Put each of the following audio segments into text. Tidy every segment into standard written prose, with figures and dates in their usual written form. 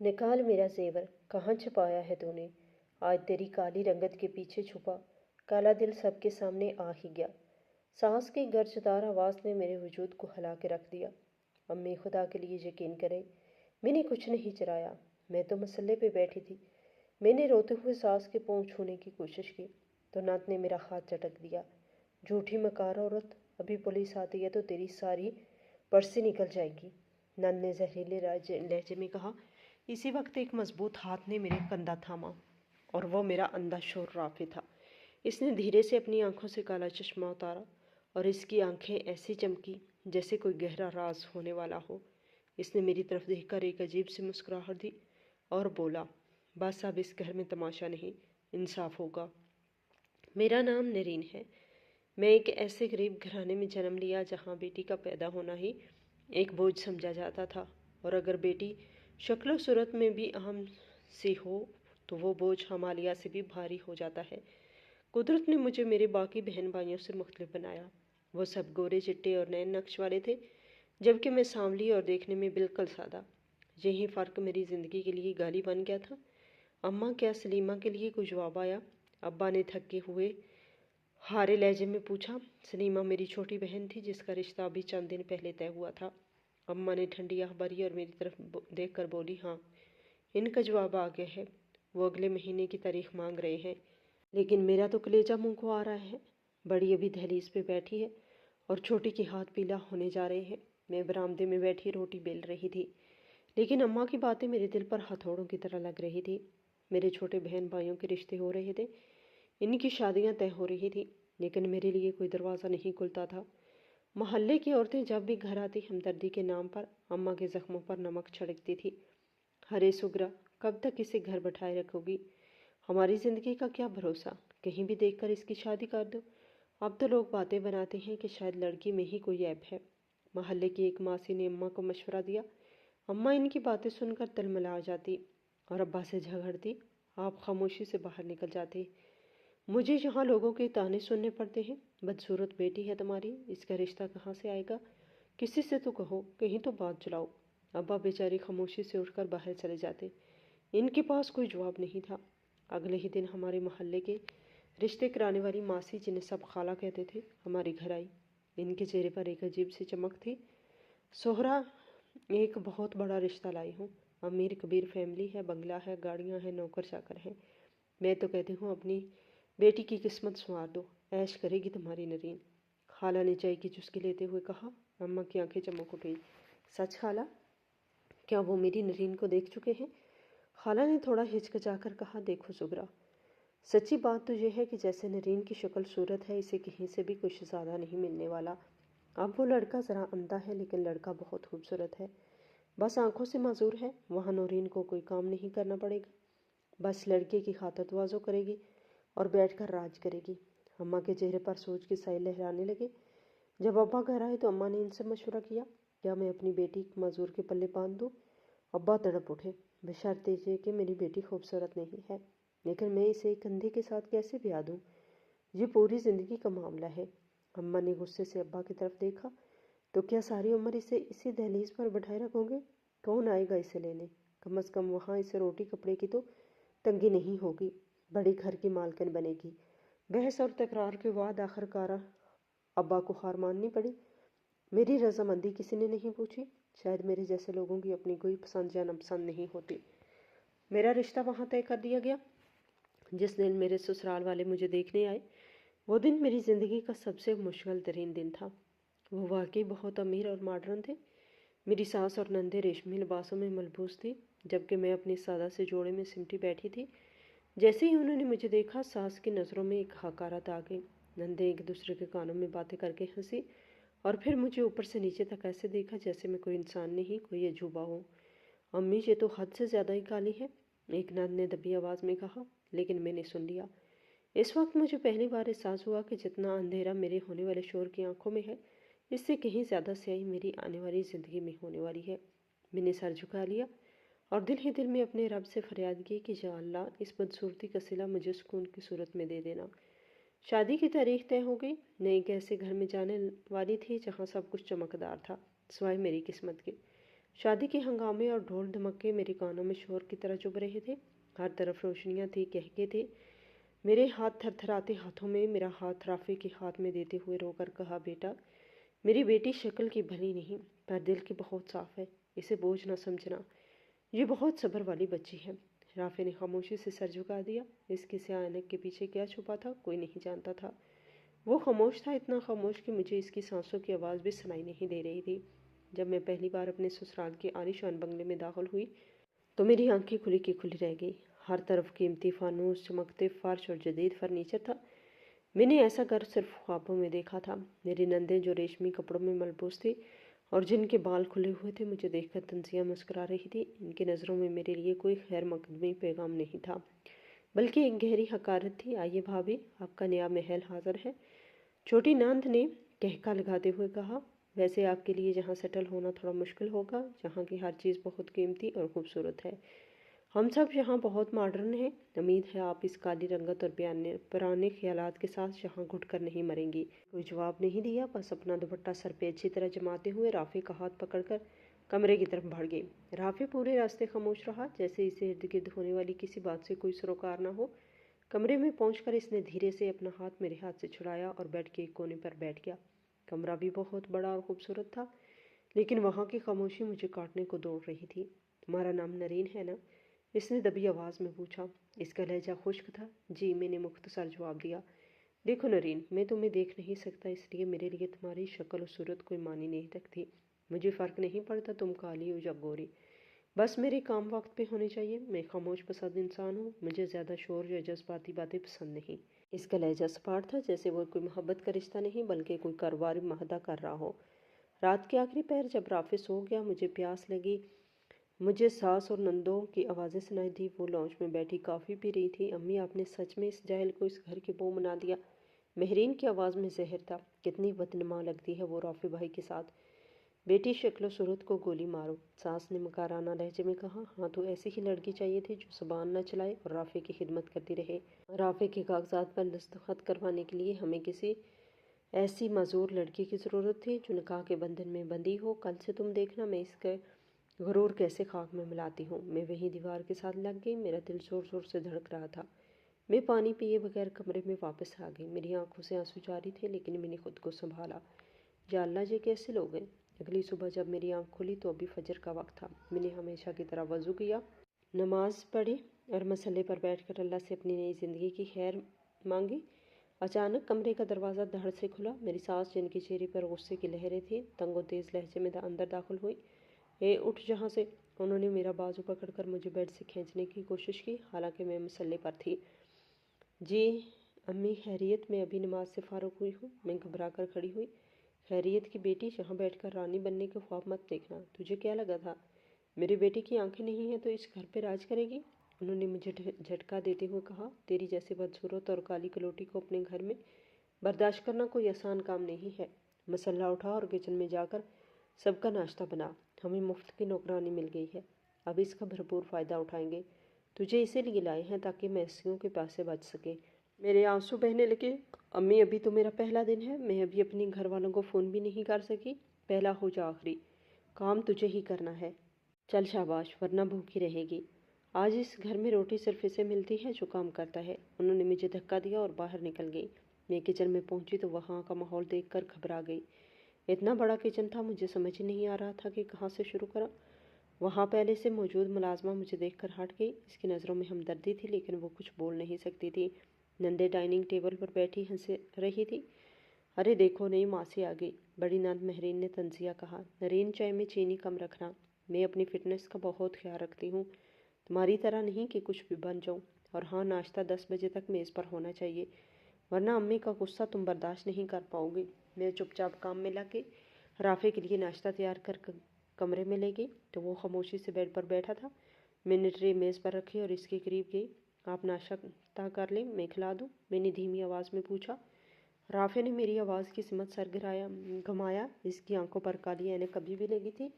نکال میرا زیور، کہاں چھپایا ہے تو نے؟ آج تیری کالی رنگت کے پیچھے چھپا کالا دل سب کے سامنے آ ہی گیا۔ سانس کی گرجدار آواز نے میرے وجود کو ہلا کے رکھ دیا۔ امی خدا کے لیے یقین کریں، میں نے کچھ نہیں چرایا، میں تو مسلے پہ بیٹھی تھی۔ میں نے روتے ہوئے ساس کے پاؤں چھونے کی کوشش کی تو نات نے میرا ہاتھ چٹک دیا۔ جھوٹی مکار عورت، ابھی پولیس آتی ہے تو تیری ساری پرسی نکل جائے گی، نند نے زہریلے لہجے میں کہا۔ اسی وقت ایک مضبوط ہاتھ نے میرے کندھا تھاما اور وہ میرا اندھا شور رافع تھا۔ اس نے دھیرے سے اپنی آنکھوں سے کالا چشمہ اتارا اور اس کی آنکھیں ایسی چمکی جیسے کوئی گہرا راز ہونے والا ہو۔ اس نے میری طرف دیکھ کر ایک عجیب سی مسکراہٹ دی اور بولا، بس اب اس گھر میں تماشا نہیں، انصاف ہوگا۔ میرا نام نرین ہے۔ میں ایک ایسے غریب گھرانے میں جنم لیا جہاں بیٹی کا پیدا ہونا ہی ایک بوجھ سمجھا جاتا تھا، اور اگر بیٹی شکل و صورت میں بھی اہم سی ہو تو وہ بوجھ ہمالیہ سے بھی بھاری ہو جاتا ہے۔ قدرت نے مجھے میرے باقی بہن بھائیوں سے مختلف بنایا۔ وہ سب گورے چٹے اور نئے نقش والے تھے، جبکہ میں سانولی اور دیکھنے میں بالکل سادہ۔ یہی فرق میری زندگی کے لیے گالی بن گیا تھا۔ اماں کیا سلیمہ کے لیے کوئی جواب آیا؟ ابا نے تھکے ہوئے ہارے لہجے میں پوچھا۔ سلیمہ میری چھوٹی بہن تھی جس کا رشتہ ابھی چند دن پہلے طے ہوا تھا۔ اماں نے ٹھنڈی آہ بھری اور میری طرف دیکھ کر بولی، ہاں، ان کا جواب آ گیا ہے، وہ اگلے مہینے کی تاریخ مانگ رہے ہیں۔ لیکن میرا تو کلیجہ منہ کو آ رہا ہے۔ بڑی ابھی دہلیز پہ بیٹھی ہے اور چھوٹی کے ہاتھ پیلا ہونے جا رہے ہیں۔ میں برآمدے میں بیٹھی روٹی بیل رہی تھی، لیکن اماں کی باتیں میرے دل پر ہتھوڑوں کی طرح لگ رہی تھی۔ میرے چھوٹے بہن بھائیوں کے رشتے ہو رہے تھے، ان کی شادیاں طے ہو رہی تھی، لیکن میرے لیے کوئی دروازہ نہیں کھلتا تھا۔ محلے کی عورتیں جب بھی گھر آتی ہمدردی کے نام پر اماں کے زخموں پر نمک چھڑکتی تھی۔ ہرے سگرا، کب تک اسے گھر بٹھائے رکھو گی؟ ہماری زندگی کا کیا بھروسہ، کہیں بھی دیکھ کر اس کی شادی کر دو۔ اب تو لوگ باتیں بناتے ہیں کہ شاید لڑکی میں ہی کوئی عیب ہے۔ محلے کی ایک ماسی نے اماں کو مشورہ دیا۔ اماں ان کی باتیں سن کر تلملا جاتی اور ابا سے جھگڑتی۔ آپ خاموشی سے باہر نکل جاتے۔ مجھے یہاں لوگوں کے طعنے سننے پڑتے ہیں، بدصورت بیٹی ہے تمہاری، اس کا رشتہ کہاں سے آئے گا؟ کسی سے تو کہو، کہیں تو بات چلاؤ۔ ابا بیچاری خاموشی سے اٹھ کر باہر چلے جاتے۔ ان کے پاس کوئی جواب نہیں تھا۔ اگلے ہی دن ہمارے محلے کے رشتے کرانے والی ماسی، جنہیں سب خالہ کہتے تھے، ہمارے گھر آئی۔ ان کے چہرے پر ایک عجیب سی چمک تھی۔ سہرا، ایک بہت بڑا رشتہ لائی ہوں، امیر کبیر فیملی ہے، بنگلہ ہے، گاڑیاں ہیں، نوکر چاکر ہیں۔ میں تو کہتی ہوں اپنی بیٹی کی قسمت سنوار دو، عیش کرے گی تمہاری نرین۔ خالہ نے چائے کی چسکی لیتے ہوئے کہا۔ اماں کی آنکھیں چمک اٹھیں۔ سچ خالہ؟ کیا وہ میری نرین کو دیکھ چکے ہیں؟ خالہ نے تھوڑا ہچکچا کر کہا، دیکھو سگرا، سچی بات تو یہ ہے کہ جیسے نرین کی شکل صورت ہے، اسے کہیں سے بھی کچھ زیادہ نہیں ملنے والا۔ اب وہ لڑکا ذرا اندھا ہے، لیکن لڑکا بہت خوبصورت ہے، بس آنکھوں سے معذور ہے۔ وہاں نورین کو کوئی کام نہیں کرنا پڑے گا، بس لڑکے کی خاطر تواضع کرے گی اور بیٹھ کر راج کرے گی۔ اماں کے چہرے پر سوچ کے سائے لہرانے لگے۔ جب ابا گھر آئے تو اماں نے ان سے مشورہ کیا، کیا میں اپنی بیٹی معذور کے پلے باندھ دوں؟ ابا تڑپ اٹھے، بشرطے یہ کہ میری بیٹی خوبصورت نہیں ہے، لیکن میں اسے ایک اندھے کے ساتھ کیسے بیاہ دوں؟ یہ پوری زندگی کا معاملہ ہے۔ اماں نے غصے سے ابا کی طرف دیکھا، تو کیا ساری عمر اسے اسی دہلیز پر بٹھائے رکھو گے؟ کون آئے گا اسے لینے؟ کم از کم وہاں اسے روٹی کپڑے کی تو تنگی نہیں ہوگی، بڑی گھر کی مالکن بنے گی۔ بحث اور تکرار کے بعد آخر کار ابا کو ہار ماننی پڑی۔ میری رضامندی کسی نے نہیں پوچھی، شاید میرے جیسے لوگوں کی اپنی کوئی پسند یا ناپسند نہیں ہوتی۔ میرا رشتہ وہاں طے کر دیا گیا۔ جس دن میرے سسرال والے مجھے دیکھنے آئے، وہ دن میری زندگی کا سب سے مشغل ترین دن تھا۔ وہ واقعی بہت امیر اور ماڈرن تھے۔ میری ساس اور نندیں ریشمی لباسوں میں ملبوس تھی، جبکہ میں اپنی سادہ سے جوڑے میں سمٹی بیٹھی تھی۔ جیسے ہی انہوں نے مجھے دیکھا، ساس کی نظروں میں ایک حقارت آ گئی۔ نندیں ایک دوسرے کے کانوں میں باتیں کر کے ہنسی اور پھر مجھے اوپر سے نیچے تک ایسے دیکھا جیسے میں کوئی انسان نہیں، کوئی عجوبہ ہوں۔ امی، یہ تو حد سے زیادہ ہی کالی ہے، ایک نند نے دبی آواز میں کہا، لیکن میں نے سن لیا۔ اس وقت مجھے پہلی بار احساس ہوا کہ جتنا اندھیرا میرے ہونے والے شوہر کی آنکھوں میں ہے، اس سے کہیں زیادہ سیاہی میری آنے والی زندگی میں ہونے والی ہے۔ میں نے سر جھکا لیا اور دل ہی دل میں اپنے رب سے فریاد کی کہ یا اللہ، اس بدصورتی کا صلہ مجھے سکون کی صورت میں دے دینا۔ شادی کی تاریخ طے ہو گئی۔ میں ایک ایسے گھر میں جانے والی تھی جہاں سب کچھ چمکدار تھا، سوائے میری قسمت کے۔ شادی کے ہنگامے اور ڈھول دھمکے میرے کانوں میں شور کی طرح چبھ رہے تھے۔ ہر طرف روشنیاں تھی، کہکے تھے۔ میرے ہاتھ تھر تھراتے ہاتھوں میں میرا ہاتھ رافع کے ہاتھ میں دیتے ہوئے رو کر کہا، بیٹا میری بیٹی شکل کی بھلی نہیں پر دل کی بہت صاف ہے، اسے بوجھ نہ سمجھنا، یہ بہت صبر والی بچی ہے۔ رافع نے خاموشی سے سر جھکا دیا۔ اس کے سیاہ عینک کے پیچھے کیا چھپا تھا کوئی نہیں جانتا تھا۔ وہ خاموش تھا، اتنا خاموش کہ مجھے اس کی سانسوں کی آواز بھی سنائی نہیں دے رہی تھی۔ جب میں پہلی بار اپنے سسرال کے عالیشان بنگلے میں داخل ہوئی تو میری آنکھیں کھلی کی کھلی رہ گئی۔ ہر طرف قیمتی فانوس، چمکتے فرش اور جدید فرنیچر تھا۔ میں نے ایسا گھر صرف خوابوں میں دیکھا تھا۔ میری نندیں جو ریشمی کپڑوں میں ملبوس تھی اور جن کے بال کھلے ہوئے تھے، مجھے دیکھ کر تنزیہ مسکرا رہی تھی۔ ان کی نظروں میں میرے لیے کوئی خیر مقدمی پیغام نہیں تھا، بلکہ ایک گہری حقارت تھی۔ آئیے بھابھی، آپ کا نیا محل حاضر ہے، چھوٹی نند نے کہکا لگاتے ہوئے کہا۔ ویسے آپ کے لیے جہاں سیٹل ہونا تھوڑا مشکل ہوگا، جہاں کی ہر چیز بہت قیمتی اور خوبصورت ہے۔ ہم سب یہاں بہت ماڈرن ہیں، امید ہے آپ اس کالی رنگت اور پرانے خیالات کے ساتھ یہاں گھٹ کر نہیں مریں گی۔ کوئی جواب نہیں دیا، بس اپنا دوپٹہ سر پہ اچھی طرح جماتے ہوئے رافع کا ہاتھ پکڑ کر کمرے کی طرف بڑھ گئی۔ رافع پورے راستے خاموش رہا، جیسے اسے ارد گرد ہونے والی کسی بات سے کوئی سروکار نہ ہو۔ کمرے میں پہنچ کر اس نے دھیرے سے اپنا ہاتھ میرے ہاتھ سے چھڑایا اور بیڈ کے ایک کونے پر بیٹھ گیا۔ کمرہ بھی بہت بڑا اور خوبصورت تھا، لیکن وہاں کی خاموشی مجھے کاٹنے کو دوڑ رہی تھی۔ تمہارا نام نرین ہے نا؟ اس نے دبی آواز میں پوچھا۔ اس کا لہجہ خشک تھا۔ جی، میں نے مختصر جواب دیا۔ دیکھو نرین، میں تمہیں دیکھ نہیں سکتا، اس لیے میرے لیے تمہاری شکل و صورت کوئی معنی نہیں رکھتی۔ مجھے فرق نہیں پڑتا تم کالی ہو یا گوری، بس میرے کام وقت پہ ہونے چاہیے۔ میں خاموش پسند انسان ہوں، مجھے زیادہ شور یا جذباتی باتیں پسند نہیں۔ اس کا لہجہ سپاٹ تھا، جیسے وہ کوئی محبت کا رشتہ نہیں بلکہ کوئی کاروباری معاہدہ کر رہا ہو۔ رات کے آخری پہر جب رافع سو گیا، مجھے پیاس لگی۔ مجھے ساس اور نندوں کی آوازیں سنائی دی، وہ لانچ میں بیٹھی کافی پی رہی تھی۔ امی، آپ نے سچ میں اس جاہل کو اس گھر کی بہو بنا دیا؟ مہرین کی آواز میں زہر تھا۔ کتنی بدنما لگتی ہے وہ رافع بھائی کے ساتھ۔ بیٹی شکل و صورت کو گولی مارو، ساس نے مکارانہ لہجے میں کہا۔ ہاں تو ایسی ہی لڑکی چاہیے تھی جو زبان نہ چلائے اور رافع کی خدمت کرتی رہے۔ رافع کے کاغذات پر دستخط کروانے کے لیے ہمیں کسی ایسی معذور لڑکی کی ضرورت تھی جو نکاح کے بندھن میں بندھی ہو۔ کل سے تم دیکھنا میں اس کے غرور کیسے خاک میں ملاتی ہوں۔ میں وہیں دیوار کے ساتھ لگ گئی، میرا دل زور زور سے دھڑک رہا تھا۔ میں پانی پیے بغیر کمرے میں واپس آ گئی۔ میری آنکھوں سے آنسو جاری تھے، لیکن میں نے خود کو سنبھالا۔ یا اللہ، یہ کیسے لوگ ہیں؟ اگلی صبح جب میری آنکھ کھلی تو ابھی فجر کا وقت تھا۔ میں نے ہمیشہ کی طرح وضو کیا، نماز پڑھی اور مسلے پر بیٹھ کر اللہ سے اپنی نئی زندگی کی خیر مانگی۔ اچانک کمرے کا دروازہ دھڑ سے کھلا۔ میری ساس، جن کے چہرے پر غصے کی لہریں تھیں، تنگ و تیز لہجے میں اندر داخل ہوئی۔ اے اٹھ جہاں سے! انہوں نے میرا بازو پکڑ کر مجھے بیڈ سے کھینچنے کی کوشش کی، حالانکہ میں مسلے پر تھی۔ جی امی، خیریت؟ میں ابھی نماز سے فارغ ہوئی ہوں۔ میں گھبرا کر کھڑی ہوئی۔ خیریت کی بیٹی، یہاں بیٹھ کر رانی بننے کے خواب مت دیکھنا۔ تجھے کیا لگا تھا میری بیٹی کی آنکھیں نہیں ہیں تو اس گھر پہ راج کرے گی؟ انہوں نے مجھے جھٹکا دیتے ہوئے کہا۔ تیری جیسے بدصورت اور کالی کلوٹی کو اپنے گھر میں برداشت کرنا کوئی آسان کام نہیں ہے۔ مسلہ اٹھا اور کچن میں جا کر سب کا ناشتہ بنا۔ ہمیں مفت کی نوکرانی مل گئی ہے، اب اس کا بھرپور فائدہ اٹھائیں گے۔ تجھے اسی لیے لائے ہیں تاکہ میسیوں کے پاس سے بچ سکے۔ میرے آنسو بہنے لگے۔ امی، ابھی تو میرا پہلا دن ہے، میں ابھی اپنے گھر والوں کو فون بھی نہیں کر سکی۔ پہلا ہو جا آخری، کام تجھے ہی کرنا ہے۔ چل شاباش، ورنہ بھوکی رہے گی۔ آج اس گھر میں روٹی صرف اسے ملتی ہے جو کام کرتا ہے۔ انہوں نے مجھے دھکا دیا اور باہر نکل گئی۔ میں کچن میں پہنچی تو وہاں کا ماحول دیکھ کر گھبرا گئی۔ اتنا بڑا کچن تھا، مجھے سمجھ نہیں آ رہا تھا کہ کہاں سے شروع کروں۔ وہاں پہلے سے موجود ملازمہ مجھے دیکھ کر ہٹ گئی۔ اس کی نظروں میں ہمدردی تھی، لیکن وہ کچھ بول نہیں سکتی تھی۔ نندیں ڈائننگ ٹیبل پر بیٹھی ہنس رہی تھی۔ ارے دیکھو، نئی ماسی آ گئی، بڑی نند مہرین نے تنزیہ کہا۔ نرین، چائے میں چینی کم رکھنا، میں اپنی فٹنس کا بہت خیال رکھتی ہوں، تمہاری طرح نہیں کہ کچھ بھی بن جاؤں۔ اور ہاں، ناشتہ 10 بجے تک میز پر ہونا چاہیے، ورنہ امی کا غصہ تم برداشت نہیں کر پاؤ گی۔ میں چپ چاپ کام میں لگ گئی، رافع کے لیے ناشتہ تیار کر کمرے میں لے گئی تو وہ خاموشی سے بیڈ پر بیٹھا تھا۔ میں نے ٹرے میز پر رکھی اور اس کے قریب گئی۔ آپ ناشتہ کر لیں، میں کھلا دوں؟ میں نے دھیمی آواز میں پوچھا۔ رافع نے میری آواز کی سمت سر گھمایا۔ اس کی آنکھوں پر کالی عینک کبھی بھی لگی تھی۔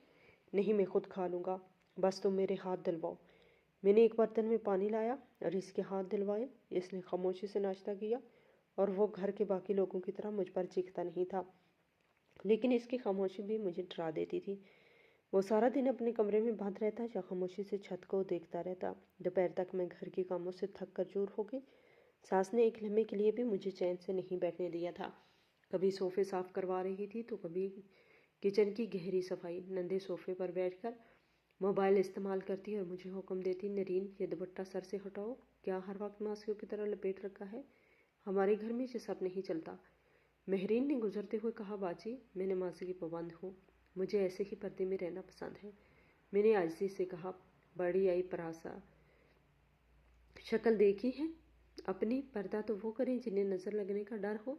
نہیں، میں خود کھا لوں گا، بس تم میرے ہاتھ دلواؤ۔ میں نے ایک برتن میں پانی لایا اور اس کے ہاتھ دلوائے۔ اس نے خاموشی سے ناشتہ کیا اور وہ گھر کے باقی لوگوں کی طرح مجھ پر چیختا نہیں تھا، لیکن اس کی خاموشی بھی مجھے ڈرا دیتی تھی۔ وہ سارا دن اپنے کمرے میں بند رہتا یا خاموشی سے چھت کو دیکھتا رہتا۔ دوپہر تک میں گھر کے کاموں سے تھک کر چور ہو گئی۔ ساس نے ایک لمحے کے لیے بھی مجھے چین سے نہیں بیٹھنے دیا تھا۔ کبھی صوفے صاف کروا رہی تھی تو کبھی کچن کی گہری صفائی۔ نندے صوفے پر بیٹھ کر موبائل استعمال کرتی اور مجھے حکم دیتی، نرین یہ دوپٹہ سر سے ہٹاؤ، کیا ہر وقت ماسکیوں کی طرح لپیٹ رکھا ہے؟ ہمارے گھر میں یہ سب نہیں چلتا۔ مہرین نے گزرتے ہوئے کہا، باجی میں نمازی کی پابند ہوں، مجھے ایسے ہی پردے میں رہنا پسند ہے۔ میں نے عاجزی سے کہا، بڑی آئی پراسا شکل دیکھی ہے اپنی، پردہ تو وہ کریں جنہیں نظر لگنے کا ڈر ہو۔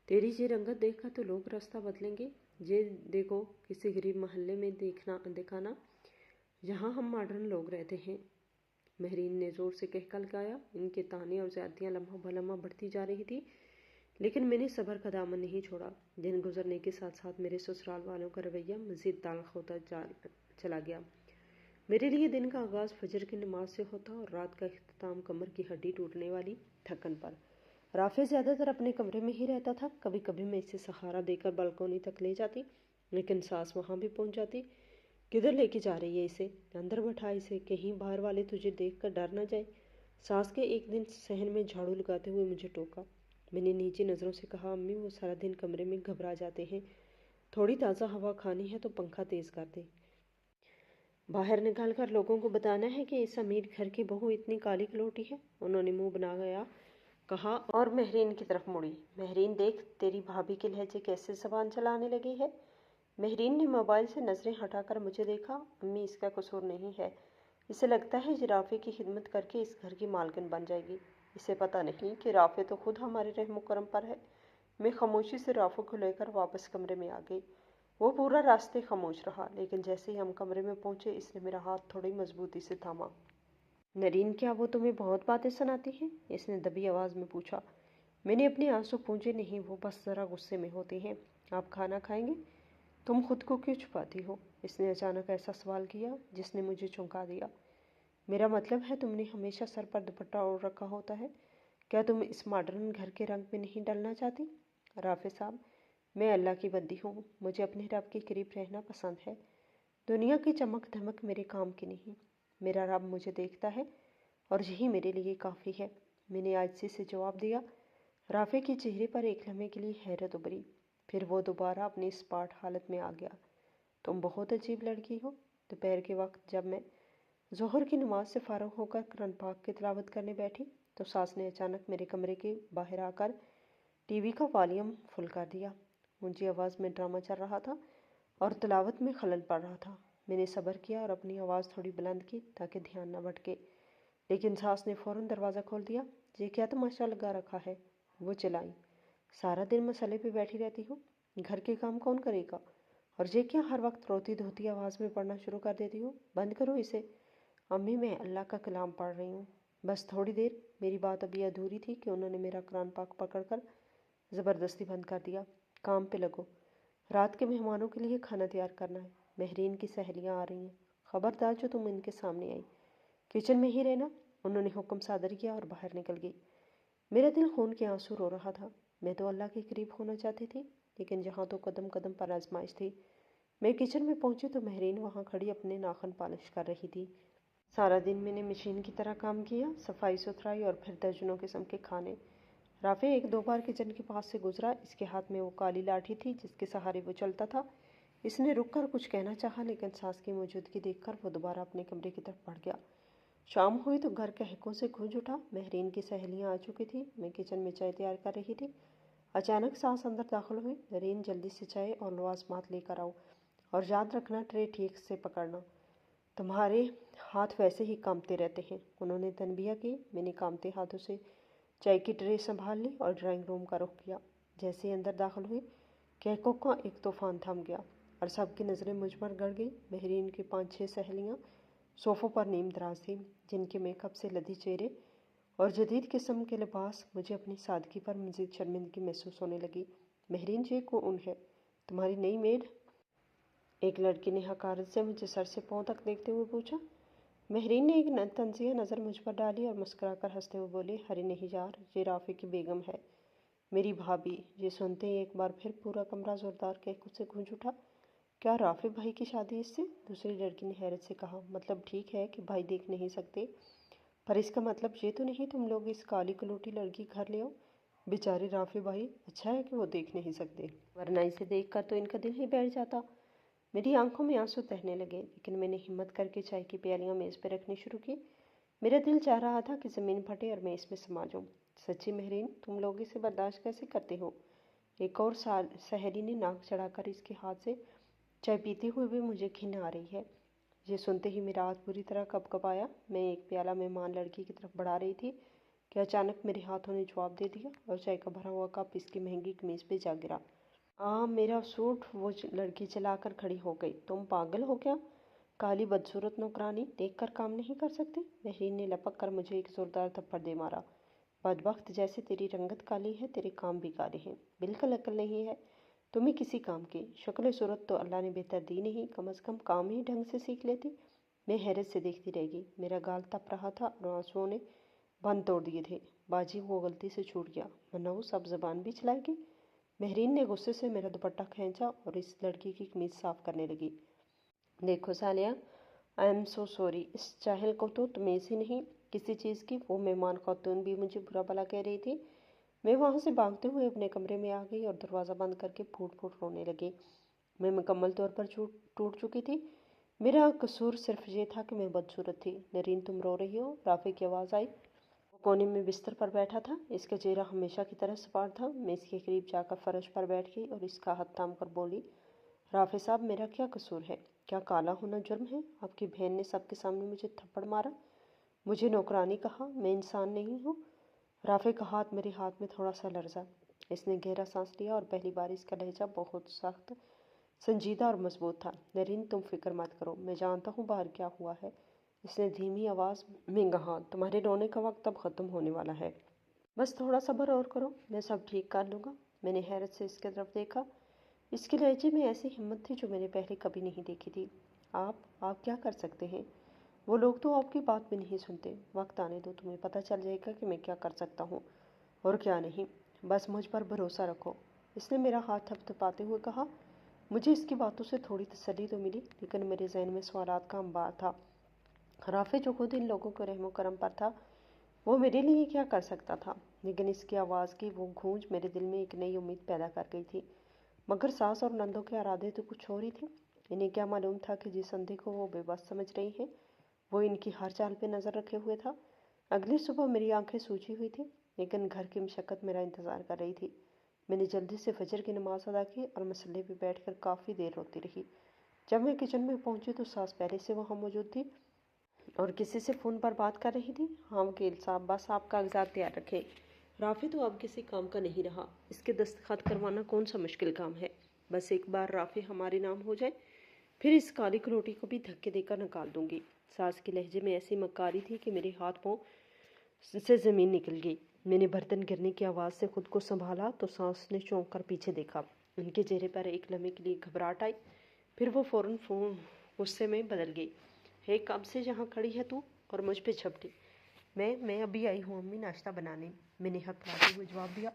تیری یہ رنگت دیکھ کر تو لوگ راستہ بدلیں گے۔ یہ دیکھو کسی غریب محلے میں دکھانا جہاں ہم ماڈرن لوگ رہتے ہیں۔ مہرین نے زور سے کہلکایا۔ ان کے طعنے اور زیادتیاں لمحہ بلمحہ بڑھتی جا رہی تھی، لیکن میں نے صبر کا دامن نہیں چھوڑا۔ دن گزرنے کے ساتھ ساتھ میرے سسرال والوں کا رویہ مزید تلخ ہوتا چلا گیا۔ میرے لیے دن کا آغاز فجر کی نماز سے ہوتا اور رات کا اختتام کمر کی ہڈی ٹوٹنے والی تھکن پر۔ رافع زیادہ تر اپنے کمرے میں ہی رہتا تھا۔ کبھی کبھی میں اسے سہارا دے کر بالکونی تک لے جاتی، لیکن ساس وہاں بھی پہنچ جاتی۔ کدھر لے کے جا رہی ہے اسے؟ اندر بٹھا اسے، کہیں باہر والے تجھے دیکھ کر ڈر نہ جائے۔ ساس کے ایک دن صحن میں جھاڑو لگاتے ہوئے مجھے ٹوکا۔ میں نے نیچی نظروں سے کہا، امی وہ سارا دن کمرے میں گھبرا جاتے ہیں، تھوڑی تازہ ہوا کھانی ہے تو پنکھا تیز کر دے۔ باہر نکال کر لوگوں کو بتانا ہے کہ اس امیر گھر کی بہو اتنی کالی کلوٹی ہے۔ انہوں نے منہ بنا گیا کہا اور مہرین کی طرف مڑی، مہرین دیکھ تیری بھابھی کے لہجے کیسے زبان چلانے لگی ہے۔ مہرین نے موبائل سے نظریں ہٹا کر مجھے دیکھا۔ امی اس کا قصور نہیں ہے، اسے لگتا ہے یہ رافع کی خدمت کر کے اس گھر کی مالکن بن جائے گی۔ اسے پتہ نہیں کہ رافع تو خود ہمارے رحم و کرم پر ہے۔ میں خاموشی سے رافع کو لے کر واپس کمرے میں آ گئی۔ وہ پورا راستے خاموش رہا، لیکن جیسے ہی ہم کمرے میں پہنچے اس نے میرا ہاتھ تھوڑی مضبوطی سے تھاما۔ نرین کیا وہ تمہیں بہت باتیں سناتی ہے؟ اس نے دبی آواز میں پوچھا۔ میں نے اپنے آنسو پونچھے، نہیں وہ بس ذرا غصے میں ہوتی ہیں۔ آپ کھانا کھائیں گے؟ تم خود کو کیوں چھپاتی ہو؟ اس نے اچانک ایسا سوال کیا جس نے مجھے چونکا دیا۔ میرا مطلب ہے تم نے ہمیشہ سر پر دوپٹہ اوڑھ رکھا ہوتا ہے، کیا تم اس ماڈرن گھر کے رنگ میں نہیں ڈلنا چاہتی؟ رافع صاحب میں اللہ کی بندی ہوں، مجھے اپنے رب کے قریب رہنا پسند ہے۔ دنیا کی چمک دھمک میرے کام کی نہیں، میرا رب مجھے دیکھتا ہے اور یہی میرے لیے کافی ہے۔ میں نے عاجزی سے جواب دیا۔ رافع کے چہرے پر ایک لمحے کے لیے حیرت ابھری، پھر وہ دوبارہ اپنی اسپاٹ حالت میں آ گیا۔ تم بہت عجیب لڑکی ہو۔ دوپہر کے وقت جب میں ظہر کی نماز سے فارغ ہو کر قرآن پاک کی تلاوت کرنے بیٹھی تو ساس نے اچانک میرے کمرے کے باہر آ کر ٹی وی کا والیوم فل کر دیا۔ اونچی آواز میں ڈرامہ چل رہا تھا اور تلاوت میں خلل پڑ رہا تھا۔ میں نے صبر کیا اور اپنی آواز تھوڑی بلند کی تاکہ دھیان نہ بھٹکے، لیکن ساس نے فوراً دروازہ کھول دیا۔ یہ کیا تماشا لگا رکھا ہے؟ وہ چلائیں۔ سارا دن مسئلے پہ بیٹھی رہتی ہو، گھر کے کام کون کرے گا؟ اور یہ کیا ہر وقت روتی دھوتی آواز میں پڑھنا شروع کر دیتی ہو؟ بند کرو اسے۔ امی میں اللہ کا کلام پڑھ رہی ہوں، بس تھوڑی دیر۔ میری بات ابھی ادھوری تھی کہ انہوں نے میرا قرآن پاک پکڑ کر زبردستی بند کر دیا۔ کام پہ لگو، رات کے مہمانوں کے لیے کھانا تیار کرنا ہے، مہرین کی سہیلیاں آ رہی ہیں، خبردار جو تم ان کے سامنے آئی کچن میں ہی رہنا۔ انہوں نے حکم صادر کیا اور باہر نکل گئی۔ میرا دل خون کے آنسو رو رہا تھا۔ میں تو اللہ کے قریب ہونا چاہتی تھی، لیکن یہاں تو قدم قدم پر آزمائش تھی۔ میں کچن میں پہنچی تو مہرین وہاں کھڑی اپنے ناخن پالش کر رہی تھی۔ سارا دن میں نے مشین کی طرح کام کیا، صفائی ستھرائی اور پھر درجنوں قسم کے کھانے۔ رافع ایک دو بار کچن کے پاس سے گزرا، اس کے ہاتھ میں وہ کالی لاٹھی تھی جس کے سہارے وہ چلتا تھا۔ اس نے رک کر کچھ کہنا چاہا، لیکن ساس کی موجودگی دیکھ کر وہ دوبارہ اپنے کمرے کی طرف بڑھ گیا۔ شام ہوئی تو گھر کہکوں سے گونج اٹھا۔ مہرین کی سہیلیاں آ چکی تھیں، میں کچن میں چائے تیار کر رہی تھی۔ اچانک ساس اندر داخل ہوئی، نرین جلدی سے چائے اور لوازمات لے کر آؤ، اور یاد رکھنا ٹرے ٹھیک سے پکڑنا، تمہارے ہاتھ ویسے ہی کانپتے رہتے ہیں۔ انہوں نے تنبیہ کی۔ میں نے کانپتے ہاتھوں سے چائے کی ٹرے سنبھال لی اور ڈرائنگ روم کا رخ کیا۔ جیسے ہی اندر داخل ہوئی، کہکوں کا ایک طوفان تھم گیا اور سب کی نظریں مجھ پر گڑ گئی۔ مہرین کی 5-6 سہیلیاں صوفوں پر نیم دراز تھیں، جن کے میک اپ سے لدی چہرے اور جدید قسم کے لباس مجھے اپنی سادگی پر مزید شرمندگی محسوس ہونے لگی۔ مہرین یہ کون ہے؟ تمہاری نئی میڈ؟ ایک لڑکی نے حقارت سے مجھے سر سے پاؤں تک دیکھتے ہوئے پوچھا۔ مہرین نے ایک طنزیہ نظر مجھ پر ڈالی اور مسکرا کر ہنستے ہوئے بولی، ارے نہیں یار، یہ رافع کی بیگم ہے، میری بھابھی۔ یہ سنتے ہی ایک بار پھر پورا کمرہ زوردار کہکوں سے گونج اٹھا۔ کیا رافع بھائی کی شادی اس سے؟ دوسری لڑکی نے حیرت سے کہا۔ مطلب ٹھیک ہے کہ بھائی دیکھ نہیں سکتے، پر اس کا مطلب یہ تو نہیں تم لوگ اس کالی کلوٹی لڑکی گھر لے آؤ؟ بیچارے رافع بھائی، اچھا ہے کہ وہ دیکھ نہیں سکتے، ورنہ اسے دیکھ کر تو ان کا دل ہی بیٹھ جاتا۔ میری آنکھوں میں آنسو تہنے لگے، لیکن میں نے ہمت کر کے چائے کی پیالیاں میز پہ رکھنی شروع کی۔ میرا دل چاہ رہا تھا کہ زمین پھٹے اور میں اس میں سما جاؤں۔ سچی مہرین، تم لوگ اسے برداشت کیسے کرتے ہو؟ ایک اور سہیلی نے ناک چڑھا کر اس کے ہاتھ سے چائے پیتے ہوئے بھی مجھے گھن آ رہی ہے۔ یہ سنتے ہی میرا ہاتھ بری طرح کپکپایا۔ میں ایک پیالہ مہمان لڑکی کی طرف بڑھا رہی تھی کہ اچانک میرے ہاتھوں نے جواب دے دیا اور چائے کا بھرا ہوا کپ اس کی مہنگی قمیض پہ جا گرا۔ میرا سوٹ! وہ لڑکی چلا کر کھڑی ہو گئی۔ تم پاگل ہو کیا؟ کالی بدصورت نوکرانی دیکھ کر کام نہیں کر سکتے؟ مہرین نے لپک کر مجھے ایک زوردار تھپڑ دے مارا۔ بدبخت، جیسے تیری رنگت کالی ہے تیرے کام بھی کالے ہیں، بالکل عقل نہیں ہے تمہیں کسی کام کی۔ شکل و صورت تو اللہ نے بہتر دی نہیں، کم از کم کام ہی ڈھنگ سے سیکھ لیتی۔ میں حیرت سے دیکھتی رہ گئی۔ میرا گال تپ رہا تھا اور آنسوؤں نے بند توڑ دیے تھے۔ باجی، وہ غلطی سے چھوٹ گیا، منحوس اب زبان بھی چلائے گی؟ مہرین نے غصے سے میرا دوپٹہ کھینچا اور اس لڑکی کی قمیض صاف کرنے لگی۔ دیکھو سالیہ، آئی ایم سو سوری، اس جاہل کو تو تمیز ہی نہیں کسی چیز کی۔ وہ مہمان خاتون بھی مجھے برا بھلا کہہ رہی تھی۔ میں وہاں سے بھاگتے ہوئے اپنے کمرے میں آ گئی اور دروازہ بند کر کے پھوٹ پھوٹ رونے لگی۔ میں مکمل طور پر ٹوٹ چکی تھی۔ میرا قصور صرف یہ تھا کہ میں بدصورت تھی۔ نرین، تم رو رہی ہو؟ رافع کی آواز آئی۔ وہ کونے میں بستر پر بیٹھا تھا، اس کا چہرہ ہمیشہ کی طرح سپاٹ تھا۔ میں اس کے قریب جا کر فرش پر بیٹھ گئی اور اس کا ہاتھ تھام کر بولی، رافع صاحب، میرا کیا قصور ہے؟ کیا کالا ہونا جرم ہے؟ آپ کی بہن نے سب کے سامنے مجھے تھپڑ مارا، مجھے نوکرانی کہا، میں انسان نہیں ہوں؟ رافع کا ہاتھ میرے ہاتھ میں تھوڑا سا لرزا۔ اس نے گہرا سانس لیا اور پہلی بار اس کا لہجہ بہت سخت، سنجیدہ اور مضبوط تھا۔ نرین، تم فکر مت کرو، میں جانتا ہوں باہر کیا ہوا ہے۔ اس نے دھیمی آواز میں کہا، تمہارے رونے کا وقت اب ختم ہونے والا ہے، بس تھوڑا صبر اور کرو، میں سب ٹھیک کر لوں گا۔ میں نے حیرت سے اس کی طرف دیکھا۔ اس کے لہجے میں ایسی ہمت تھی جو میں نے پہلے کبھی نہیں دیکھی تھی۔ آپ کیا کر سکتے ہیں؟ وہ لوگ تو آپ کی بات بھی نہیں سنتے۔ وقت آنے دو، تمہیں پتہ چل جائے گا کہ میں کیا کر سکتا ہوں اور کیا نہیں۔ بس مجھ پر بھروسہ رکھو۔ اس نے میرا ہاتھ تھپتھپاتے ہوئے کہا۔ مجھے اس کی باتوں سے تھوڑی تسلی تو ملی، لیکن میرے ذہن میں سوالات کا انبار تھا۔ رافع جو خود ان لوگوں کے رحم و کرم پر تھا، وہ میرے لیے کیا کر سکتا تھا؟ لیکن اس کی آواز کی وہ گونج میرے دل میں ایک نئی امید پیدا کر گئی تھی۔ مگر ساس اور نندوں کے ارادے تو کچھ اور ہی تھے۔ انہیں کیا معلوم تھا کہ جس اندھے کو وہ بے بس سمجھ رہی ہیں، وہ ان کی ہر چال پہ نظر رکھے ہوئے تھا۔ اگلی صبح میری آنکھیں سوجی ہوئی تھیں، لیکن گھر کی مشقت میرا انتظار کر رہی تھی۔ میں نے جلدی سے فجر کی نماز ادا کی اور مسلے پہ بیٹھ کر کافی دیر روتی رہی۔ جب میں کچن میں پہنچی تو ساس پہلے سے وہاں موجود تھی اور کسی سے فون پر بات کر رہی تھی۔ ہاں وکیل صاحب، بس آپ کاغذات تیار رکھیں۔ رافع تو اب کسی کام کا نہیں رہا، اس کے دستخط کروانا کون سا مشکل کام ہے؟ بس ایک بار رافع ہمارے نام ہو جائے، پھر اس کالی کلوٹی کو بھی دھکے دے کر نکال دوں گی۔ ساس کے لہجے میں ایسی مکاری تھی کہ میرے ہاتھ پاؤں سے زمین نکل گئی۔ میں نے برتن گرنے کی آواز سے خود کو سنبھالا تو ساس نے چونک کر پیچھے دیکھا۔ ان کے چہرے پر ایک لمحے کے لیے گھبراہٹ آئی، پھر وہ فوراً غصے میں بدل گئی۔ ہے کب سے جہاں کھڑی ہے تو؟ اور مجھ پہ جھپٹی۔ میں ابھی آئی ہوں امی ناشتہ بنانے، میں نے ہکلاتے ہوئے جواب دیا۔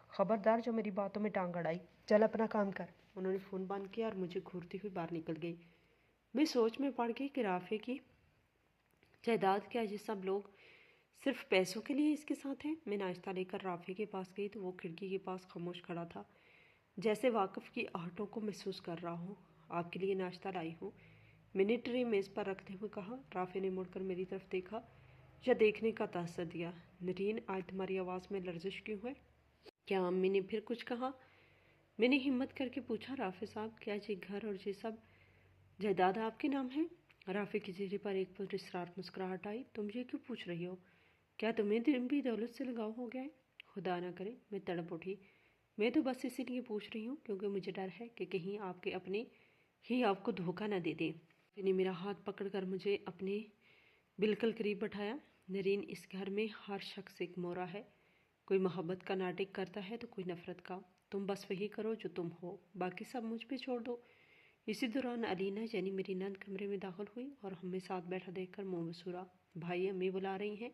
خبردار جو میری باتوں میں ٹانگ اڑائی، چل اپنا کام کر۔ انہوں نے فون بند کیا اور مجھے گھورتی ہوئی باہر نکل گئی۔ میں سوچ میں پڑ گئی کہ رافع کی جائیداد کیا یہ سب لوگ صرف پیسوں کے لیے اس کے ساتھ ہیں؟ میں ناشتہ لے کر رافع کے پاس گئی تو وہ کھڑکی کے پاس خاموش کھڑا تھا، جیسے واقف کی آہٹوں کو محسوس کر رہا ہوں۔ آپ کے لیے ناشتہ لائی ہوں، میں نے ٹرے میز پر رکھتے ہوئے کہا۔ رافع نے مڑ کر میری طرف دیکھا یا دیکھنے کا تاثر دیا۔ نرین، آج تمہاری آواز میں لرزش کیوں ہے؟ کیا امی نے پھر کچھ کہا؟ میں نے ہمت کر کے پوچھا۔ رافع صاحب، کیا یہ گھر اور یہ سب جائیداد آپ کے نام ہے؟ رافع کے چہرے پر ایک پراسرار مسکراہٹ آئی۔ تم یہ کیوں پوچھ رہی ہو؟ کیا تمہیں بھی دولت سے لگاؤ ہو گیا ہے؟ خدا نہ کرے، میں تڑپ اٹھی۔ میں تو بس اسی لیے پوچھ رہی ہوں کیونکہ مجھے ڈر ہے کہ کہیں آپ کے اپنے ہی آپ کو دھوکہ نہ دے دیں۔ رافع نے میرا ہاتھ پکڑ کر مجھے اپنے بالکل قریب بٹھایا۔ نرین، اس گھر میں ہر شخص ایک مورا ہے، کوئی محبت کا ناٹک کرتا ہے تو کوئی نفرت کا۔ تم بس وہی کرو جو تم ہو، باقی سب مجھ پہ چھوڑ دو۔ اسی دوران علینا یعنی میری نند کمرے میں داخل ہوئی اور ہمیں ساتھ بیٹھا دیکھ کر منہ مسورا۔ بھائی، امی بلا رہی ہیں،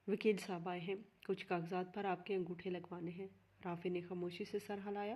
وکیل صاحب آئے ہیں، کچھ کاغذات پر آپ کے انگوٹھے لگوانے ہیں۔ رافع نے خاموشی سے سر ہلایا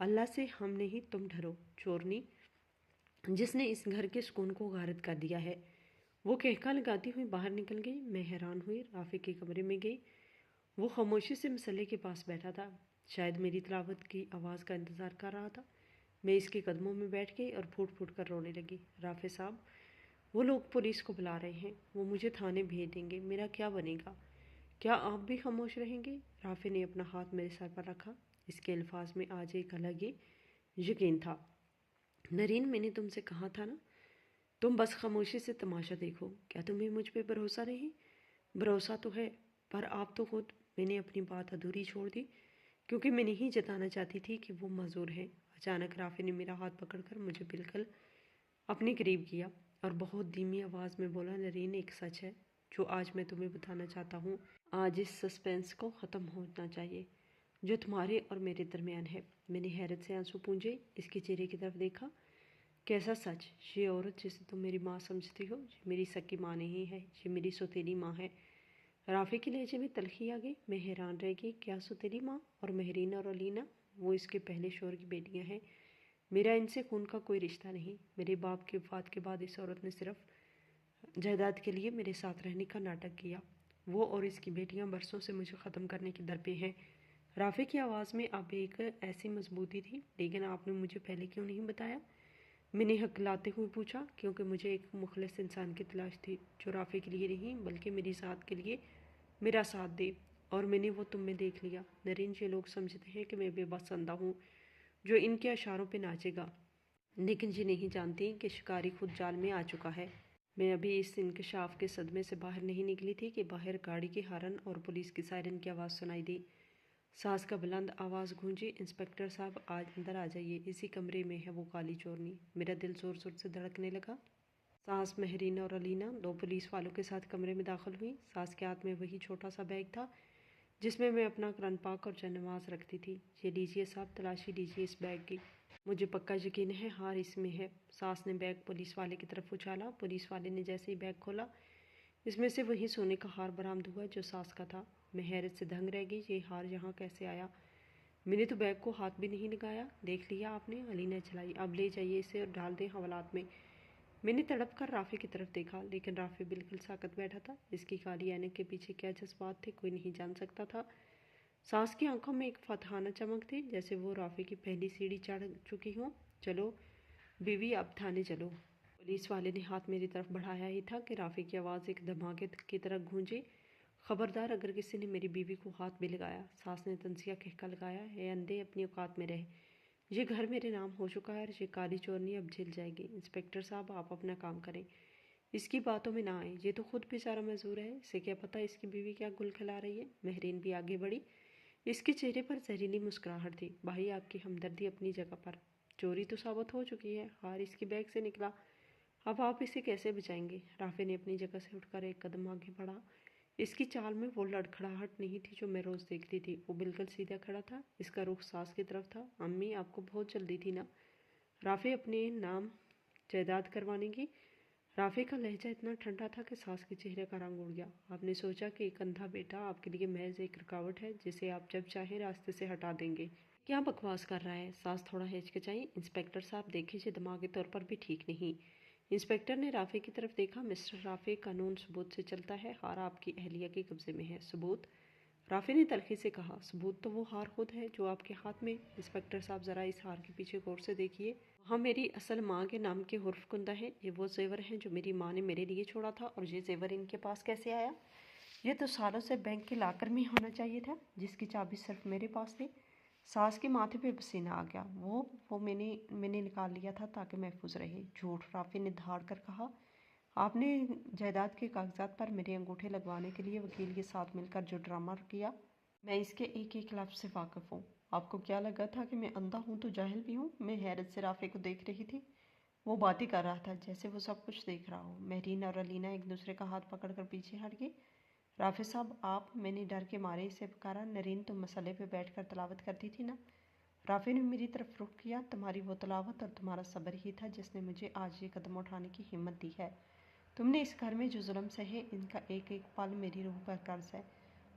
اللہ سے ہم نہیں تم ڈرو چورنی جس نے اس گھر کے سکون کو غارت کر دیا ہے۔ وہ کہکا لگاتی ہوئی باہر نکل گئی۔ میں حیران ہوئی، رافع کے کمرے میں گئی۔ وہ خاموشی سے مسئلے کے پاس بیٹھا تھا، شاید میری تلاوت کی آواز کا انتظار کر رہا تھا۔ میں اس کے قدموں میں بیٹھ گئی اور پھوٹ پھوٹ کر رونے لگی۔ رافع صاحب، وہ لوگ پولیس کو بلا رہے ہیں، وہ مجھے تھانے بھیج دیں گے، میرا کیا بنے گا؟ کیا آپ بھی خاموش رہیں گے؟ رافع نے اپنا ہاتھ میرے سر پر رکھا۔ اس کے الفاظ میں آج ایک الگ ہی یقین تھا۔ نرین، میں نے تم سے کہا تھا نا، تم بس خاموشی سے تماشا دیکھو۔ کیا تمہیں مجھ پہ بھروسہ نہیں؟ بھروسہ تو ہے، پر آپ تو خود۔ میں نے اپنی بات ادھوری چھوڑ دی کیونکہ میں نہیں جتانا چاہتی تھی کہ وہ معذور ہیں۔ اچانک رافع نے میرا ہاتھ پکڑ کر مجھے بالکل اپنے قریب کیا اور بہت دھیمی آواز میں بولا، نرین، ایک سچ ہے جو آج میں تمہیں بتانا چاہتا ہوں۔ آج اس سسپینس کو ختم ہونا چاہیے جو تمہارے اور میرے درمیان ہے۔ میں نے حیرت سے آنسو پونجے، اس کے چہرے کی طرف دیکھا۔ کیسا سچ؟ یہ عورت جسے تم میری ماں سمجھتی ہو، یہ میری سکی ماں نہیں ہے، یہ میری سوتیلی ماں ہے۔ رافع کے لہجے میں تلخی آ گئی۔ میں حیران رہ گئی، کیا سوتیلی ماں؟ اور مہرین اور علینا، وہ اس کے پہلے شوہر کی بیٹیاں ہیں۔ میرا ان سے خون کا کوئی رشتہ نہیں۔ میرے باپ کی وفات کے بعد اس عورت نے صرف جائیداد کے لیے میرے ساتھ رہنے کا ناٹک کیا۔ وہ اور اس کی بیٹیاں برسوں سے مجھے ختم کرنے کی درپے ہیں۔ رافع کی آواز میں اب ایک ایسی مضبوطی تھی، لیکن آپ نے مجھے پہلے کیوں نہیں بتایا؟ میں نے ہکلاتے ہوئے پوچھا، کیونکہ مجھے ایک مخلص انسان کی تلاش تھی جو رافع کے لیے نہیں بلکہ میری ذات کے لیے میرا ساتھ دے، اور میں نے وہ تم میں دیکھ لیا۔ نرین، یہ لوگ سمجھتے ہیں کہ میں بے بس بندہ ہوں جو ان کے اشاروں پہ ناچے گا، لیکن یہ نہیں جانتی کہ شکاری خود جال میں آ چکا ہے۔ میں ابھی اس انکشاف کے صدمے سے باہر نہیں نکلی تھی کہ باہر گاڑی کی ہارن اور پولیس کی سائرن کی آواز سنائی دی۔ ساس کا بلند آواز گونجی، انسپکٹر صاحب، آج اندر آ جائیے، اسی کمرے میں ہے وہ کالی چورنی۔ میرا دل زور زور سے دھڑکنے لگا۔ ساس، مہرین اور علینا دو پولیس والوں کے ساتھ کمرے میں داخل ہوئی۔ ساس کے ہاتھ میں وہی چھوٹا سا بیگ تھا جس میں اپنا قرآن پاک اور جان نماز رکھتی تھی۔ یہ لیجئے صاحب، تلاشی لیجئے اس بیگ کی، مجھے پکا یقین ہے ہار اس میں ہے۔ ساس نے بیگ پولیس والے کی طرف اچھالا۔ پولیس والے نے جیسے ہی بیگ کھولا، اس میں سے وہی سونے کا ہار برآمد ہوا جو ساس کا تھا۔ میں حیرت سے دنگ رہ گئی، یہ ہار یہاں کیسے آیا؟ میں نے تو بیگ کو ہاتھ بھی نہیں لگایا۔ دیکھ لیا آپ نے؟ علینا چلائی۔ اب لے جائیے اسے اور ڈال دیں حوالات میں۔ میں نے تڑپ کر رافع کی طرف دیکھا، لیکن رافع بالکل ساکت بیٹھا تھا۔ اس کی کالی عینک کے پیچھے کیا جذبات تھے کوئی نہیں جان سکتا تھا۔ ساس کی آنکھوں میں ایک فاتحانہ چمک تھی، جیسے وہ رافع کی پہلی سیڑھی چڑھ چکی ہوں۔ چلو بیوی، اب تھانے چلو۔ پولیس والے نے ہاتھ میری طرف بڑھایا ہی تھا کہ رافع کی آواز ایک دھماکے کی طرح گونجی، خبردار اگر کسی نے میری بیوی کو ہاتھ بھی لگایا۔ ساس نے طنزیہ کہکا لگایا، اے اندھے، اپنی اوقات میں رہ، یہ گھر میرے نام ہو چکا ہے اور یہ کالی چورنی اب جل جائے گی۔ انسپکٹر صاحب، آپ اپنا کام کریں، اس کی باتوں میں نہ آئیں، یہ تو خود بیچارہ معذور ہے، اسے کیا پتہ اس کی بیوی کیا گل کھلا رہی ہے۔ مہرین بھی آگے بڑھی، اس کے چہرے پر زہریلی مسکراہٹ تھی۔ بھائی، آپ کی ہمدردی اپنی جگہ پر، چوری تو ثابت ہو چکی ہے، ہار اس کے بیگ سے نکلا، اب آپ اسے کیسے بچائیں گے؟ رافع نے اپنی جگہ سے اٹھ کر ایک قدم آگے بڑھا۔ اس کی چال میں وہ لڑکھڑاہٹ نہیں تھی جو میں روز دیکھتی تھی، وہ بالکل سیدھا کھڑا تھا۔ اس کا رخ ساس کی طرف تھا۔ امی، آپ کو بہت جلدی تھی نا رافع اپنے نام جائیداد کروانے کی؟ رافع کا لہجہ اتنا ٹھنڈا تھا کہ ساس کے چہرے کا رنگ اڑ گیا۔ آپ نے سوچا کہ ایک اندھا بیٹا آپ کے لیے محض ایک رکاوٹ ہے جسے آپ جب چاہیں راستے سے ہٹا دیں گے؟ کیا بکواس کر رہا ہے؟ ساس تھوڑا ہچکچائی۔ انسپکٹر صاحب، دیکھیں، یہ دماغی طور پر بھی ٹھیک نہیں۔ انسپکٹر نے رافع کی طرف دیکھا۔ مسٹر رافع، قانون ثبوت سے چلتا ہے، ہار آپ کی اہلیہ کے قبضے میں ہے۔ ثبوت؟ رافع نے تلخی سے کہا، ثبوت تو وہ ہار خود ہے جو آپ کے ہاتھ میں۔ انسپکٹر صاحب، ذرا اس ہار کے پیچھے غور سے دیکھیے، وہاں میری اصل ماں کے نام کے حرف کندہ ہے۔ یہ وہ زیور ہیں جو میری ماں نے میرے لیے چھوڑا تھا، اور یہ زیور ان کے پاس کیسے آیا؟ یہ تو سالوں سے بینک کے لاکر میں ہونا چاہیے تھا، جس کی چابی صرف میرے پاس تھی۔ ساس کے ماتھے پہ پسینہ آ گیا۔ وہ میں نے نکال لیا تھا تاکہ محفوظ رہے۔ جھوٹ؟ رافع نے دھاڑ کر کہا، آپ نے جائیداد کے کاغذات پر میرے انگوٹھے لگوانے کے لیے وکیل کے ساتھ مل کر جو ڈرامہ کیا، میں اس کے ایک ایک لفظ سے واقف ہوں۔ آپ کو کیا لگا تھا کہ میں اندھا ہوں تو جاہل بھی ہوں؟ میں حیرت سے رافع کو دیکھ رہی تھی۔ وہ باتیں کر رہا تھا جیسے وہ سب کچھ دیکھ رہا ہو۔ مہرین اور علینا ایک دوسرے کا ہاتھ پکڑ کر پیچھے ہٹ گئی۔ رافع صاحب، آپ؟ میں نے ڈر کے مارے اسے پکارا۔ نرین، تم مسئلے پہ بیٹھ کر تلاوت کرتی تھی نا؟ رافع نے میری طرف رخ کیا۔ تمہاری وہ تلاوت اور تمہارا صبر ہی تھا جس نے مجھے آج یہ قدم اٹھانے کی ہمت دی ہے۔ تم نے اس گھر میں جو ظلم سہے، ان کا ایک ایک پل میری روح پر قرض ہے۔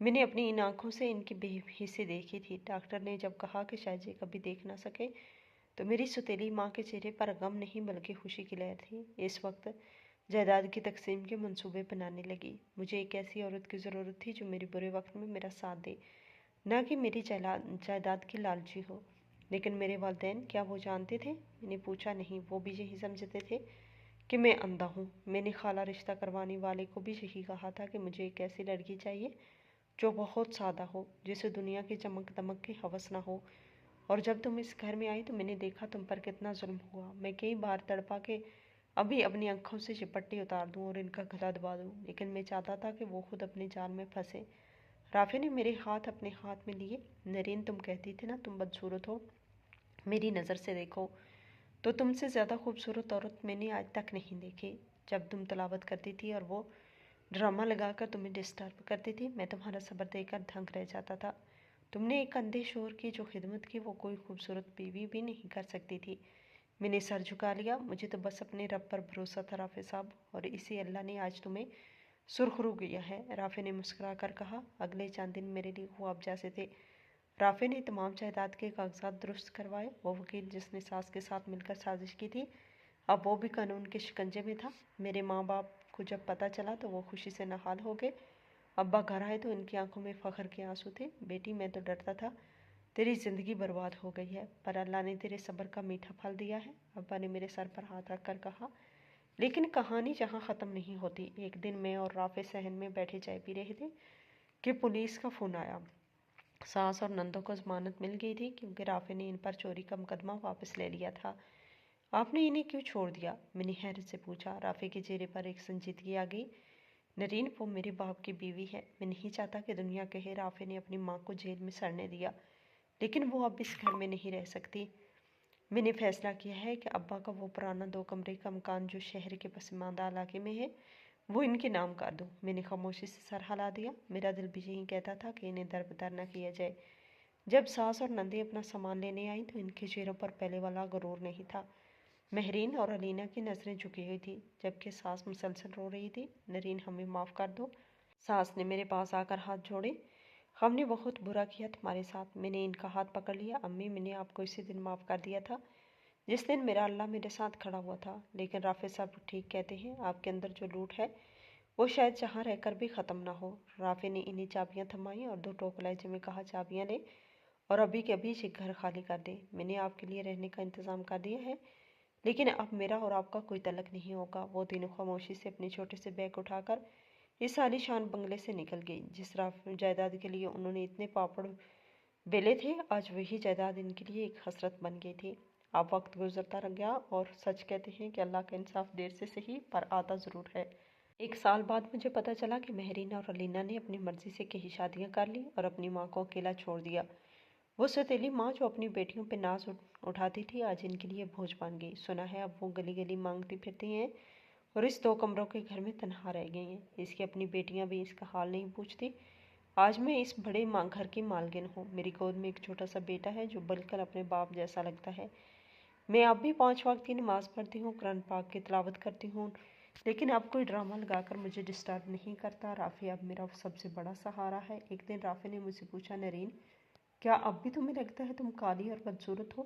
میں نے اپنی ان آنکھوں سے ان کی بے حسی دیکھی تھی۔ ڈاکٹر نے جب کہا کہ شاید یہ کبھی دیکھ نہ سکے تو میری ستیلی ماں کے چہرے پر غم نہیں بلکہ خوشی کی لہر تھی۔ اس وقت جائیداد کی تقسیم کے منصوبے بنانے لگی۔ مجھے ایک ایسی عورت کی ضرورت تھی جو میرے برے وقت میں میرا ساتھ دے، نہ کہ میری جائیداد کی لالچی ہو۔ لیکن میرے والدین کیا وہ جانتے تھے؟ میں نے پوچھا۔ نہیں، وہ بھی یہی سمجھتے تھے کہ میں اندھا ہوں۔ میں نے خالہ رشتہ کروانے والے کو بھی یہی کہا تھا کہ مجھے ایک ایسی لڑکی چاہیے جو بہت سادہ ہو، جسے دنیا کی چمک دمک کی ہوس نہ ہو۔ اور جب تم اس گھر میں آئی تو میں نے دیکھا تم پر کتنا ظلم ہوا۔ میں کئی بار تڑپا کے ابھی اپنی آنکھوں سے یہ پٹی اتار دوں اور ان کا گلا دبا دوں، لیکن میں چاہتا تھا کہ وہ خود اپنے جال میں پھنسے۔ رافع نے میرے ہاتھ اپنے ہاتھ میں لیے۔ نرین، تم کہتی تھی نا تم بدصورت ہو، میری نظر سے دیکھو تو تم سے زیادہ خوبصورت عورت میں نے آج تک نہیں دیکھی۔ جب تم تلاوت کرتی تھی اور وہ ڈرامہ لگا کر تمہیں ڈسٹرب کرتی تھی، میں تمہارا صبر دیکھ کر دھنک رہ جاتا تھا۔ تم نے ایک اندھے شور کی جو خدمت کی وہ کوئی خوبصورت بیوی بھی نہیں کر سکتی تھی۔ میں نے سر جھکا لیا۔ مجھے تو بس اپنے رب پر بھروسہ تھا رافع صاحب، اور اسی اللہ نے آج تمہیں سرخرو کیا ہے۔ رافع نے مسکرا کر کہا۔ اگلے چند دن میرے لیے خواب جیسے تھے۔ رافع نے تمام جائیداد کے کاغذات درست کروائے۔ وہ وکیل جس نے ساس کے ساتھ مل کر سازش کی تھی، اب وہ بھی قانون کے شکنجے میں تھا۔ میرے ماں باپ کو جب پتہ چلا تو وہ خوشی سے نہال ہو گئے۔ ابا گھر آئے تو ان کی آنکھوں میں فخر کے آنسو تھے۔ بیٹی، میں تو ڈرتا تھا تیری زندگی برباد ہو گئی ہے، پر اللہ نے تیرے صبر کا میٹھا پھل دیا ہے۔ ابا نے میرے سر پر ہاتھ رکھ کر کہا۔ لیکن کہانی جہاں ختم نہیں ہوتی۔ ایک دن میں اور رافع صحن میں بیٹھے چائے پی رہے تھے کہ پولیس کا فون آیا۔ ساس اور نندوں کو ضمانت مل گئی تھی کیونکہ رافع نے ان پر چوری کا مقدمہ واپس لے لیا تھا۔ آپ نے انہیں کیوں چھوڑ دیا؟ میں نے حیرت سے پوچھا۔ رافع کے چہرے پر ایک سنجیدگی آ گئی۔ نرین، وہ میرے باپ کی بیوی ہے۔ میں نہیں چاہتا کہ دنیا کہے رافع نے اپنی ماں کو جیل میں سڑنے دیا، لیکن وہ اب اس گھر میں نہیں رہ سکتی۔ میں نے فیصلہ کیا ہے کہ ابا کا وہ پرانا 2 کمرے کا مکان جو شہر کے پسماندہ علاقے میں ہے، وہ ان کے نام کر دوں۔ میں نے خاموشی سے سر ہلا دیا۔ میرا دل بھی یہی کہتا تھا کہ انہیں دربدر نہ کیا جائے۔ جب ساس اور نندیں اپنا سامان لینے آئیں تو ان کے چہروں پر پہلے والا غرور نہیں تھا۔ مہرین اور علینا کی نظریں جھکی ہوئی تھی، جبکہ ساس مسلسل رو رہی تھی۔ نرین، ہمیں معاف کر دو۔ ساس نے میرے پاس آ کر ہاتھ جوڑے۔ ہم نے بہت برا کیا تمہارے ساتھ۔ میں نے ان کا ہاتھ پکڑ لیا۔ امی، میں نے آپ کو اسی دن معاف کر دیا تھا جس دن میرا اللہ میرے ساتھ کھڑا ہوا تھا۔ لیکن رافع صاحب ٹھیک کہتے ہیں، آپ کے اندر جو لوٹ ہے وہ شاید جہاں رہ کر بھی ختم نہ ہو۔ رافع نے انہیں چابیاں تھمائیں اور 2 ٹوک لہجے میں کہا، چابیاں لے اور ابھی کے ابھی یہ گھر خالی کر دیں۔ میں نے آپ کے لیے رہنے کا انتظام کر دیا ہے، لیکن اب میرا اور آپ کا کوئی تعلق نہیں ہوگا۔ وہ تینوں خاموشی سے اپنے چھوٹے سے بیگ اٹھا کر اس عالی شان بنگلے سے نکل گئی جس جائیداد کے لیے انہوں نے اتنے پاپڑ بیلے تھے۔ آج وہی جائیداد ان کے لیے ایک حسرت بن گئی تھی۔ اب وقت گزرتا رہ گیا اور سچ کہتے ہیں کہ اللہ کا انصاف دیر سے صحیح پر آتا ضرور ہے۔ 1 سال بعد مجھے پتہ چلا کہ مہرین اور علینا نے اپنی مرضی سے کئی شادیاں کر لیں اور اپنی ماں کو اکیلا چھوڑ دیا۔ وہ ستیلی ماں جو اپنی بیٹیوں پہ ناز اٹھاتی تھی آج ان کے لیے بوجھ بن گئی۔ سنا ہے اب وہ گلی گلی مانگتی پھرتی ہیں اور اس 2 کمروں کے گھر میں تنہا رہ گئی ہیں۔ اس کی اپنی بیٹیاں بھی اس کا حال نہیں پوچھتی۔ آج میں اس بڑے گھر کی مالکن ہوں۔ میری گود میں ایک چھوٹا سا بیٹا ہے جو بل کر اپنے باپ جیسا لگتا ہے۔ میں اب بھی 5 وقت کی نماز پڑھتی ہوں، قرآن پاک کی تلاوت کرتی ہوں، لیکن اب کوئی ڈرامہ لگا کر مجھے ڈسٹرب نہیں کرتا۔ رافع اب میرا سب سے بڑا سہارا ہے۔ ایک دن رافع نے مجھ سے پوچھا، نرین، کیا اب بھی تمہیں لگتا ہے تم کالی اور بدصورت ہو؟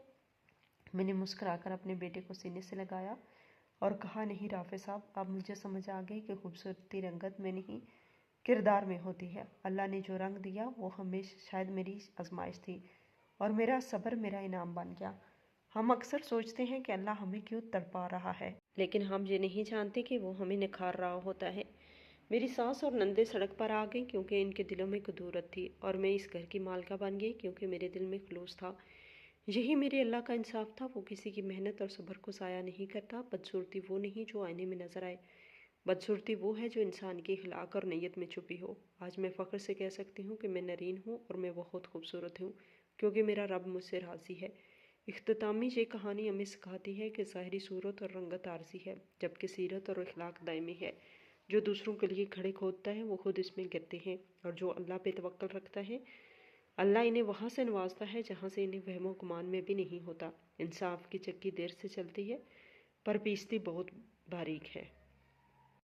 میں نے مسکرا کر اپنے بیٹے کو سینے سے لگایا اور کہا، نہیں رافع صاحب، اب مجھے سمجھ آ گئی کہ خوبصورتی رنگت میں نہیں کردار میں ہوتی ہے۔ اللہ نے جو رنگ دیا وہ ہمیشہ شاید میری آزمائش تھی اور میرا صبر میرا انعام بن گیا۔ ہم اکثر سوچتے ہیں کہ اللہ ہمیں کیوں تڑپا رہا ہے، لیکن ہم یہ نہیں جانتے کہ وہ ہمیں نکھار رہا ہوتا ہے۔ میری ساس اور نندیں سڑک پر آ گئیں کیونکہ ان کے دلوں میں کدورت تھی، اور میں اس گھر کی مالکہ بن گئی کیونکہ میرے دل میں خلوص تھا۔ یہی میرے اللہ کا انصاف تھا۔ وہ کسی کی محنت اور صبر کو ضائع نہیں کرتا۔ بدصورتی وہ نہیں جو آئینے میں نظر آئے، بدصورتی وہ ہے جو انسان کی اخلاق اور نیت میں چھپی ہو۔ آج میں فخر سے کہہ سکتی ہوں کہ میں نرین ہوں اور میں بہت خوبصورت ہوں کیونکہ میرا رب مجھ سے راضی ہے۔ اختتامی یہ کہانی ہمیں سکھاتی ہے کہ ظاہری صورت اور رنگت عارضی ہے، جبکہ سیرت اور اخلاق دائمی ہے۔ جو دوسروں کے لیے کھڑے کھودتا ہے وہ خود اس میں گرتے ہیں، اور جو اللہ پہ توکل رکھتا ہے اللہ انہیں وہاں سے نوازتا ہے جہاں سے انہیں وہم و گمان میں بھی نہیں ہوتا۔ انصاف کی چکی دیر سے چلتی ہے پر پیستی بہت باریک ہے۔